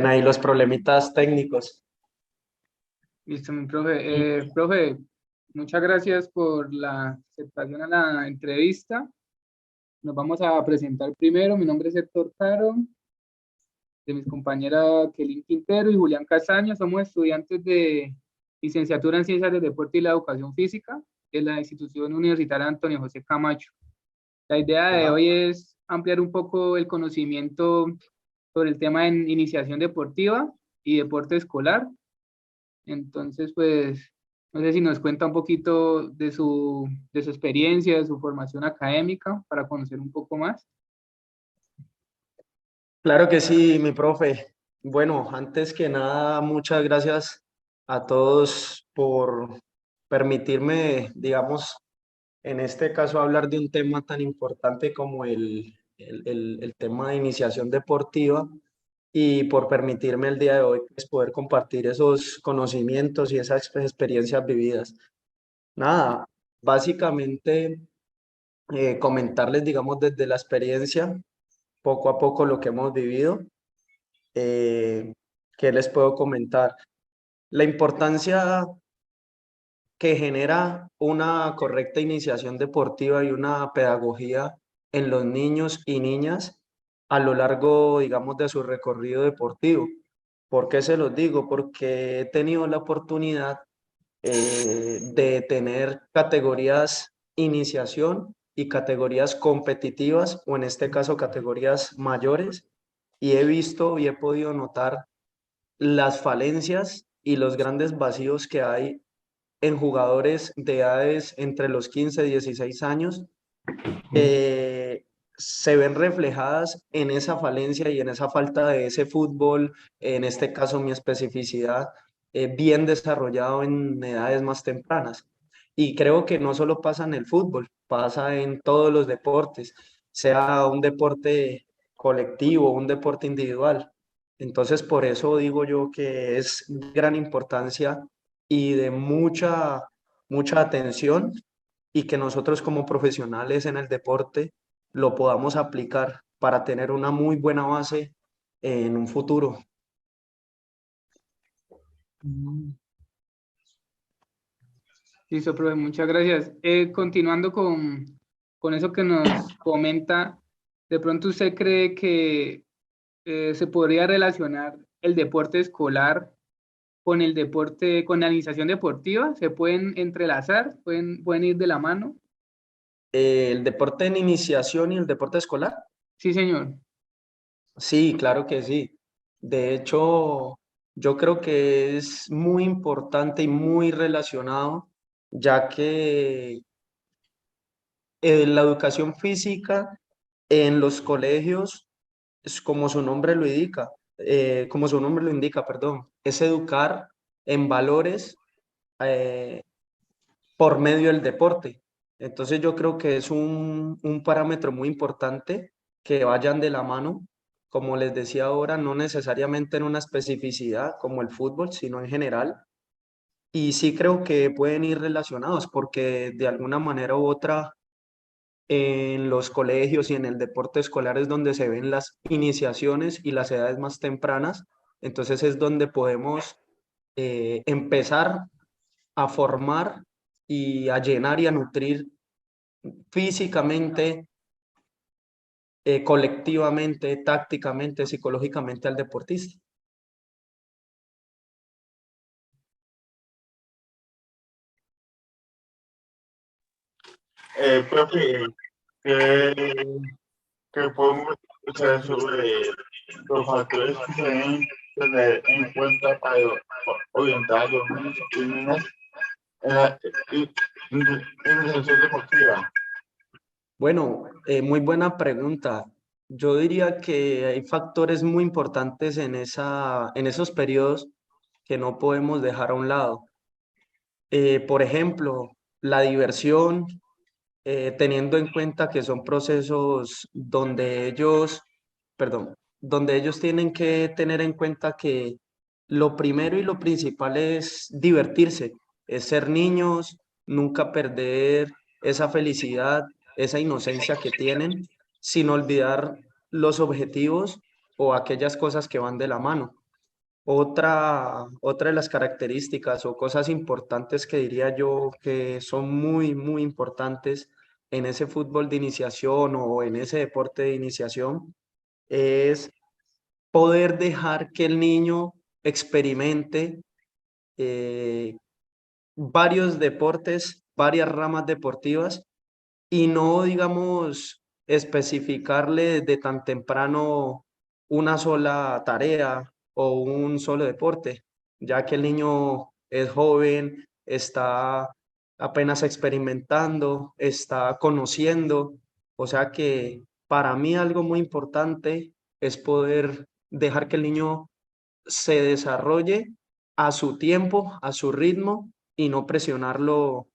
Ahí los problemitas técnicos. Listo, mi profe. Profe, muchas gracias por la aceptación a la entrevista. Nos vamos a presentar primero. Mi nombre es Héctor Caro, de mis compañeras Kelly Quintero y Julián Castaño. Somos estudiantes de licenciatura en Ciencias del Deporte y la Educación Física de la institución universitaria Antonio José Camacho. La idea de Ajá. hoy es ampliar un poco el conocimiento sobre el tema en iniciación deportiva y deporte escolar. Entonces, pues, no sé si nos cuenta un poquito de su experiencia, de su formación académica, para conocer un poco más. Claro que sí, mi profe. Bueno, antes que nada, muchas gracias a todos por permitirme, digamos, en este caso hablar de un tema tan importante como el tema de iniciación deportiva y por permitirme el día de hoy pues, poder compartir esos conocimientos y esas experiencias vividas. Nada, básicamente comentarles, digamos, desde la experiencia, poco a poco lo que hemos vivido. ¿Qué les puedo comentar? La importancia que genera una correcta iniciación deportiva y una pedagogía en los niños y niñas a lo largo, digamos, de su recorrido deportivo. ¿Por qué se los digo? Porque he tenido la oportunidad de tener categorías iniciación y categorías competitivas, o en este caso categorías mayores, y he visto y he podido notar las falencias y los grandes vacíos que hay en jugadores de edades entre los 15 y 16 años, se ven reflejadas en esa falencia y en esa falta de ese fútbol, en este caso mi especificidad, bien desarrollado en edades más tempranas. Y creo que no solo pasa en el fútbol, pasa en todos los deportes, sea un deporte colectivo, un deporte individual. Entonces, por eso digo yo que es de gran importancia y de mucha atención y que nosotros como profesionales en el deporte lo podamos aplicar para tener una muy buena base en un futuro. Mm. Listo, profe, muchas gracias. Continuando con eso que nos comenta, ¿de pronto usted cree que se podría relacionar el deporte escolar con el deporte, con la iniciación deportiva? ¿Se pueden entrelazar? ¿Pueden ir de la mano? El deporte en iniciación y el deporte escolar, Sí, señor. sí, claro que sí. De hecho, yo creo que es muy importante y muy relacionado, ya que la educación física en los colegios es como su nombre lo indica, perdón, es educar en valores eh, por medio del deporte. Entonces yo creo que es un parámetro muy importante que vayan de la mano, como les decía ahora, no necesariamente en una especificidad como el fútbol, sino en general. Y sí creo que pueden ir relacionados porque de alguna manera u otra en los colegios y en el deporte escolar es donde se ven las iniciaciones y las edades más tempranas. Entonces es donde podemos empezar a formar y a llenar y a nutrir físicamente, colectivamente, tácticamente, psicológicamente al deportista. Profe, ¿qué, qué podemos escuchar sobre los factores que se deben tener en cuenta para orientar a los niños y niñas en la iniciación deportiva? Bueno, muy buena pregunta. Yo diría que hay factores muy importantes en esos periodos que no podemos dejar a un lado. Por ejemplo, la diversión, teniendo en cuenta que son procesos donde ellos tienen que tener en cuenta que lo primero y lo principal es divertirse, es ser niños, nunca perder esa felicidad, esa inocencia que tienen, sin olvidar los objetivos o aquellas cosas que van de la mano. Otra de las características o cosas importantes que diría yo que son muy, muy importantes en ese fútbol de iniciación o en ese deporte de iniciación es poder dejar que el niño experimente eh, varios deportes, varias ramas deportivas y no, digamos, especificarle de tan temprano una sola tarea o un solo deporte, ya que el niño es joven, está apenas experimentando, está conociendo, o sea que para mí algo muy importante es poder dejar que el niño se desarrolle a su tiempo, a su ritmo y no presionarlo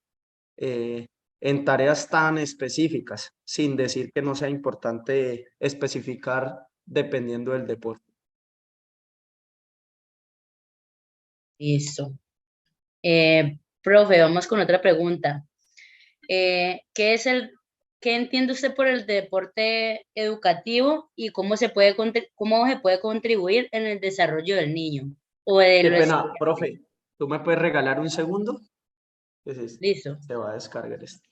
eh, en tareas tan específicas, sin decir que no sea importante especificar dependiendo del deporte. Listo. Profe, vamos con otra pregunta. ¿Qué es qué entiende usted por el deporte educativo y cómo se puede contribuir en el desarrollo del niño o de Qué los pena, estudiantes? profe, ¿tú me puedes regalar un segundo? Listo. Se va a descargar esto.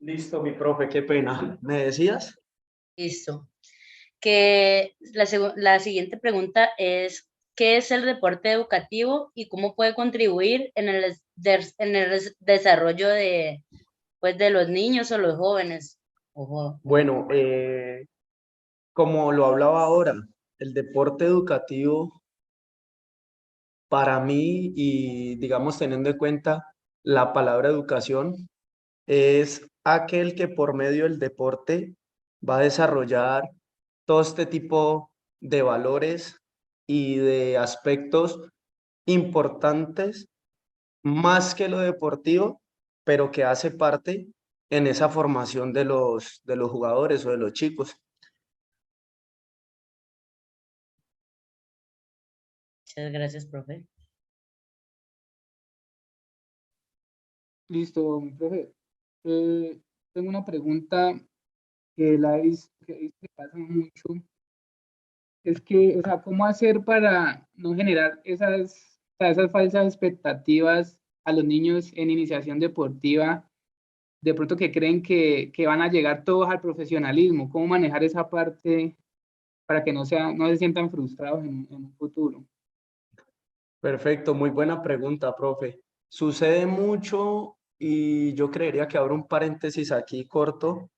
Listo, mi profe, qué pena. ¿Me decías? Listo. La siguiente pregunta es, ¿qué es el deporte educativo y cómo puede contribuir en en el desarrollo pues, de los niños o los jóvenes? Ojo. Bueno, como lo hablaba ahora, el deporte educativo para mí y digamos teniendo en cuenta la palabra educación, es aquel que por medio del deporte va a desarrollar todo este tipo de valores y de aspectos importantes, más que lo deportivo, pero que hace parte en esa formación de los jugadores o de los chicos. Muchas gracias, profe. Listo, mi profe. Tengo una pregunta que que he visto que pasa mucho. Es que, o sea, ¿cómo hacer para no generar o sea, esas falsas expectativas a los niños en iniciación deportiva? De pronto que creen que van a llegar todos al profesionalismo. ¿Cómo manejar esa parte para que no se sientan frustrados en un futuro? Perfecto, muy buena pregunta, profe. Sucede mucho y yo creería que abro un paréntesis aquí corto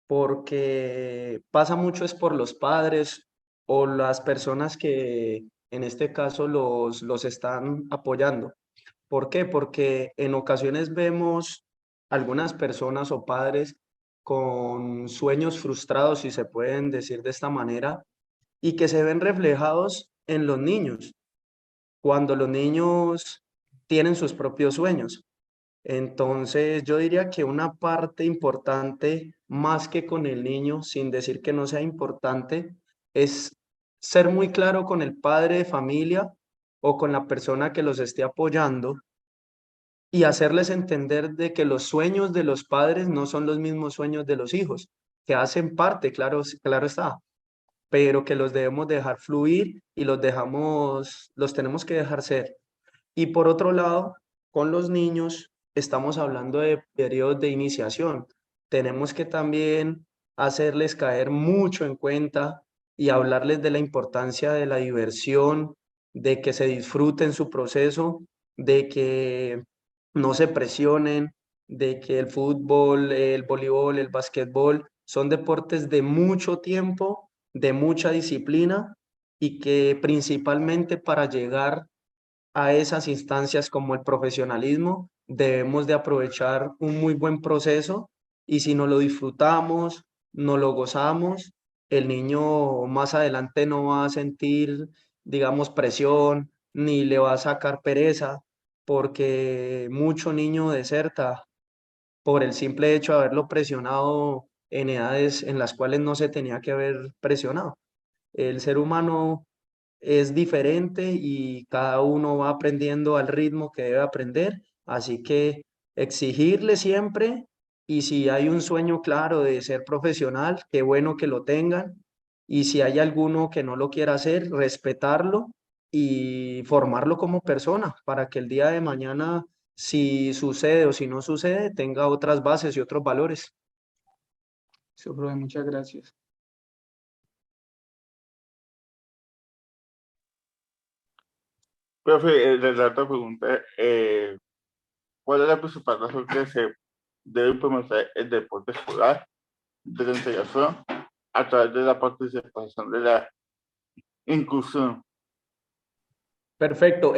porque pasa mucho es por los padres o las personas que en este caso los están apoyando. ¿Por qué? Porque en ocasiones vemos algunas personas o padres con sueños frustrados, si se pueden decir de esta manera, y que se ven reflejados en los niños, cuando los niños tienen sus propios sueños. Entonces, yo diría que una parte importante, más que con el niño, sin decir que no sea importante, es ser muy claro con el padre de familia o con la persona que los esté apoyando y hacerles entender de que los sueños de los padres no son los mismos sueños de los hijos, que hacen parte, claro, claro está, pero que los debemos dejar fluir y los tenemos que dejar ser. Y por otro lado, con los niños estamos hablando de periodos de iniciación. Tenemos que también hacerles caer mucho en cuenta y hablarles de la importancia de la diversión, de que se disfruten su proceso, de que no se presionen, de que el fútbol, el voleibol, el básquetbol son deportes de mucho tiempo, de mucha disciplina y que principalmente para llegar a esas instancias como el profesionalismo, debemos de aprovechar un muy buen proceso y si no lo disfrutamos, no lo gozamos, el niño más adelante no va a sentir, digamos, presión, ni le va a sacar pereza, porque mucho niño deserta por el simple hecho de haberlo presionado en edades en las cuales no se tenía que haber presionado. El ser humano es diferente y cada uno va aprendiendo al ritmo que debe aprender, así que exigirle siempre, y si hay un sueño claro de ser profesional, qué bueno que lo tengan, y si hay alguno que no lo quiera hacer, respetarlo y formarlo como persona para que el día de mañana, si sucede o si no sucede, tenga otras bases y otros valores. Eso, profe, muchas gracias. Profe, la otra pregunta, ¿cuál es la principal razón que se debe implementar el deporte escolar de la integración a través de la participación de la inclusión? Perfecto.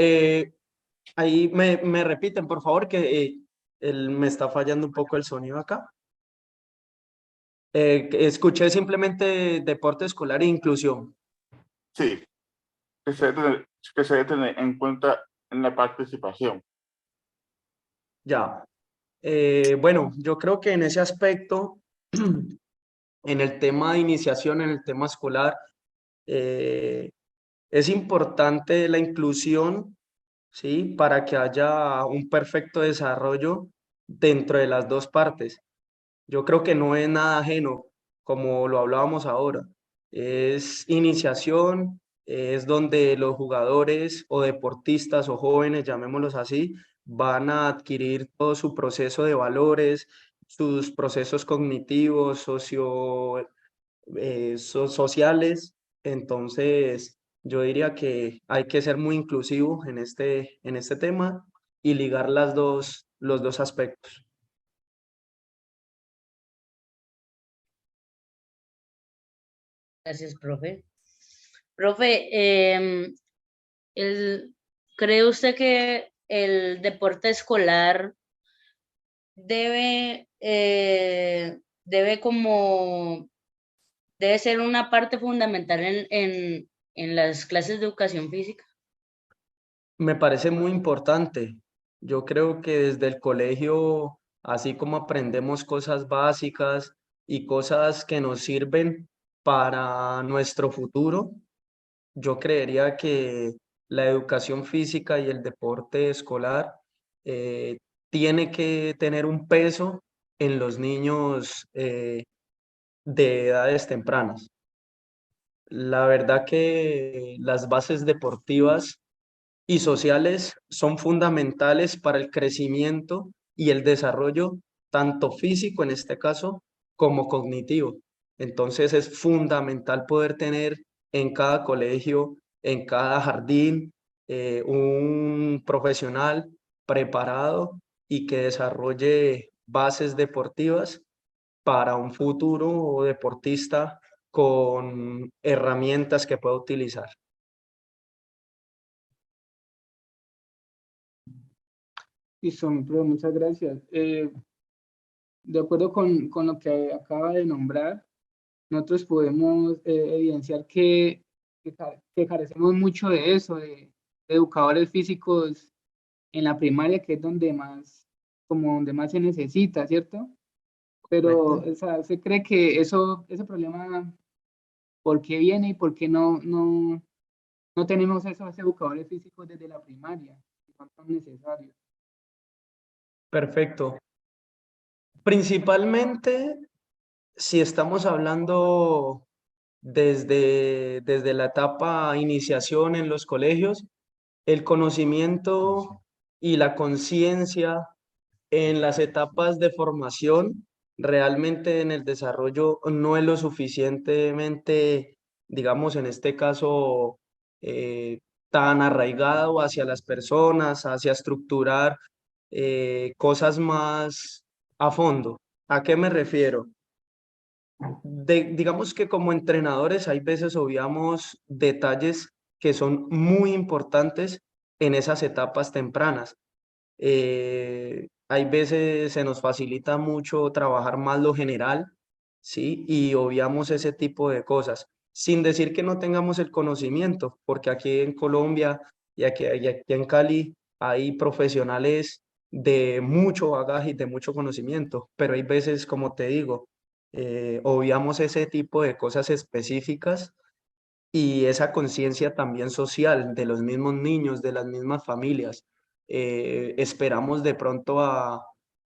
Ahí me repiten, por favor, que me está fallando un poco el sonido acá. Escuché simplemente deporte escolar e inclusión. Sí, que se debe tener en cuenta en la participación. Ya. Bueno, yo creo que en ese aspecto, en el tema de iniciación, en el tema escolar, es importante la inclusión, ¿sí? Para que haya un perfecto desarrollo dentro de las dos partes. Yo creo que no es nada ajeno, como lo hablábamos ahora. Es iniciación, es donde los jugadores o deportistas o jóvenes, llamémoslos así, van a adquirir todo su proceso de valores, sus procesos cognitivos, sociales. Entonces, yo diría que hay que ser muy inclusivo en este tema y ligar los dos aspectos. Gracias, profe. Profe, ¿cree usted que el deporte escolar debe, debe como, debe ser una parte fundamental en las clases de educación física? Me parece muy importante. Yo creo que desde el colegio, así como aprendemos cosas básicas y cosas que nos sirven para nuestro futuro, yo creería que la educación física y el deporte escolar eh, tiene que tener un peso en los niños de edades tempranas. La verdad que las bases deportivas y sociales son fundamentales para el crecimiento y el desarrollo, tanto físico en este caso, como cognitivo. Entonces es fundamental poder tener en cada colegio, en cada jardín, un profesional preparado y que desarrolle bases deportivas para un futuro deportista con herramientas que pueda utilizar. Listo, mi profe, muchas gracias. De acuerdo con lo que acaba de nombrar, nosotros podemos evidenciar que carecemos mucho de eso, de educadores físicos en la primaria, que es donde más, como donde más se necesita, ¿cierto? Pero, ¿Correcto? o sea, ¿se cree que ese problema, por qué viene y por qué no tenemos esos educadores físicos desde la primaria, que son tan necesarios? Perfecto. Principalmente, si estamos hablando desde la etapa iniciación en los colegios, el conocimiento y la conciencia en las etapas de formación, realmente en el desarrollo no es lo suficientemente, digamos, en este caso, tan arraigado hacia las personas, hacia estructurar cosas más a fondo. ¿A qué me refiero? Digamos que como entrenadores hay veces obviamos detalles que son muy importantes en esas etapas tempranas. Hay veces se nos facilita mucho trabajar más lo general, ¿sí? Y obviamos ese tipo de cosas, sin decir que no tengamos el conocimiento, porque aquí en Colombia y aquí en Cali hay profesionales de mucho bagaje y de mucho conocimiento, pero hay veces, como te digo, obviamos ese tipo de cosas específicas y esa conciencia también social de los mismos niños, de las mismas familias. Esperamos de pronto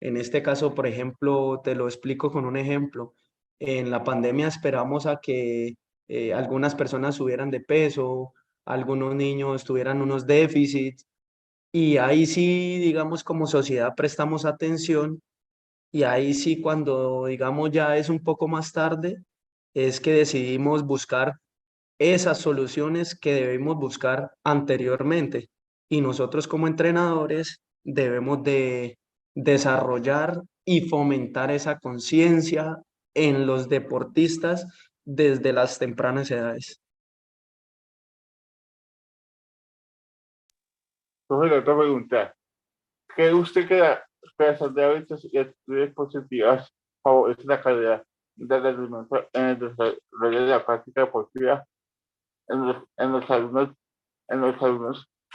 en este caso, por ejemplo, te lo explico con un ejemplo. En la pandemia esperamos a que algunas personas subieran de peso, algunos niños tuvieran unos déficits y ahí sí, digamos, como sociedad prestamos atención y ahí sí, cuando digamos ya es un poco más tarde, es que decidimos buscar esas soluciones que debemos buscar anteriormente. Y nosotros como entrenadores debemos de desarrollar y fomentar esa conciencia en los deportistas desde las tempranas edades. Entonces, la otra pregunta, ¿cree usted que la creación de hábitos y actitudes positivas favorece la calidad del rendimiento en el desarrollo de la práctica deportiva en los alumnos, en los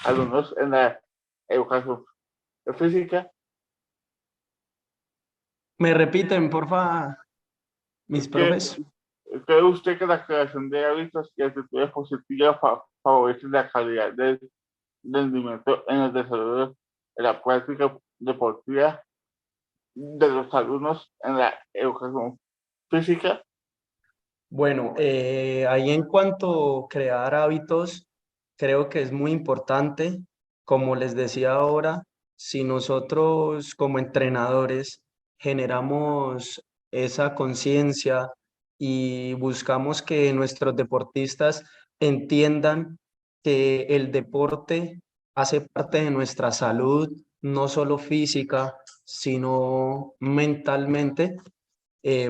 alumnos en la educación física? ¿Me repiten, porfa, mis ¿Cree, profes? cree usted que la creación de hábitos y actitudes positivas favorece la calidad del rendimiento en el desarrollo de la práctica deportiva de los alumnos en la educación física? Bueno, ahí en cuanto a crear hábitos, creo que es muy importante, como les decía ahora, si nosotros como entrenadores generamos esa conciencia y buscamos que nuestros deportistas entiendan que el deporte hace parte de nuestra salud, no solo física, sino mentalmente,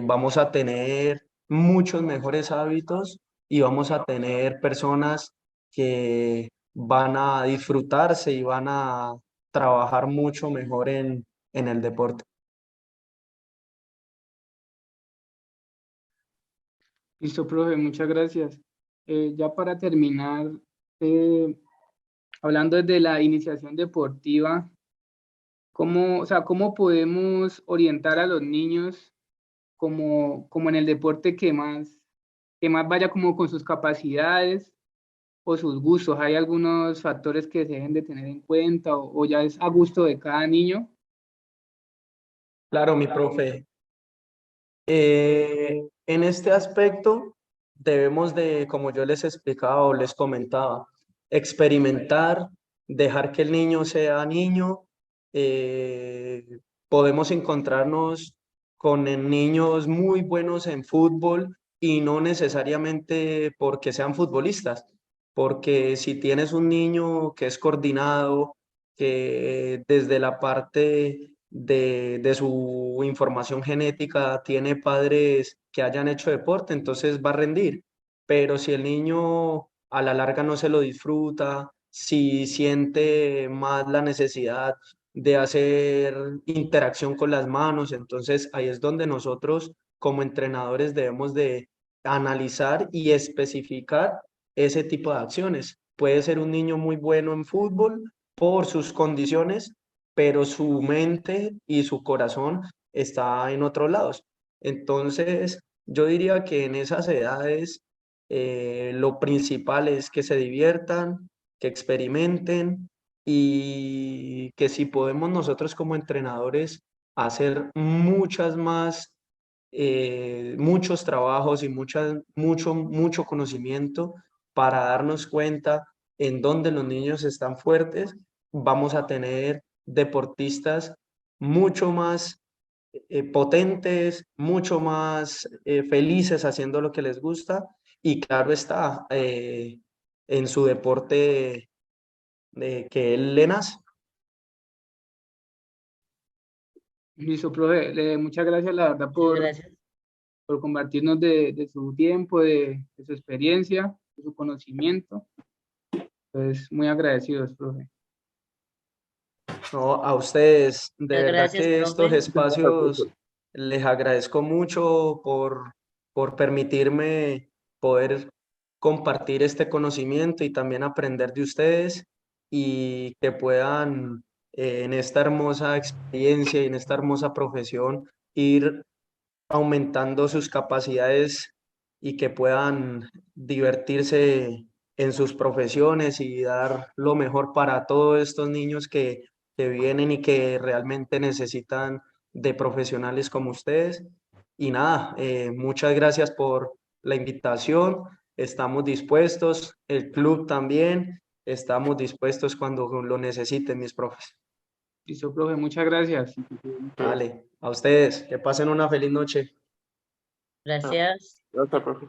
vamos a tener muchos mejores hábitos y vamos a tener personas que van a disfrutarse y van a trabajar mucho mejor en el deporte. Listo, profe, muchas gracias. Ya para terminar, eh, hablando de la iniciación deportiva, ¿cómo, o sea, cómo podemos orientar a los niños como en el deporte que más vaya como con sus capacidades o sus gustos? ¿Hay algunos factores que se deben de tener en cuenta o ya es a gusto de cada niño? Claro, mi profe. En este aspecto debemos de, como yo les explicaba o les comentaba, experimentar, dejar que el niño sea niño. Podemos encontrarnos con niños muy buenos en fútbol y no necesariamente porque sean futbolistas, porque si tienes un niño que es coordinado, que desde la parte de su información genética tiene padres que hayan hecho deporte, entonces va a rendir. Pero si el niño a la larga no se lo disfruta, si siente más la necesidad de hacer interacción con las manos, entonces ahí es donde nosotros como entrenadores debemos de analizar y especificar ese tipo de acciones. Puede ser un niño muy bueno en fútbol por sus condiciones, pero su mente y su corazón está en otros lados. Entonces, yo diría que en esas edades lo principal es que se diviertan, que experimenten y que si podemos nosotros como entrenadores hacer muchas más, muchos trabajos y mucho conocimiento para darnos cuenta en dónde los niños están fuertes, vamos a tener deportistas mucho más potentes, mucho más felices haciendo lo que les gusta y claro está, en su deporte que él le nace. Listo, profe, muchas gracias, la verdad, Muchas gracias. por compartirnos de su tiempo, de su experiencia, de su conocimiento. Pues muy agradecidos, profe. No, a ustedes, de Muchas verdad gracias, que estos profe. espacios les agradezco mucho por permitirme poder compartir este conocimiento y también aprender de ustedes y que puedan en esta hermosa experiencia y en esta hermosa profesión, ir aumentando sus capacidades y que puedan divertirse en sus profesiones y dar lo mejor para todos estos niños que vienen y que realmente necesitan de profesionales como ustedes. Y nada, muchas gracias por la invitación. Estamos dispuestos, el club también, estamos dispuestos cuando lo necesiten, mis profes. Listo, profe, muchas gracias. Vale, a ustedes, que pasen una feliz noche. Gracias. Gracias, profe.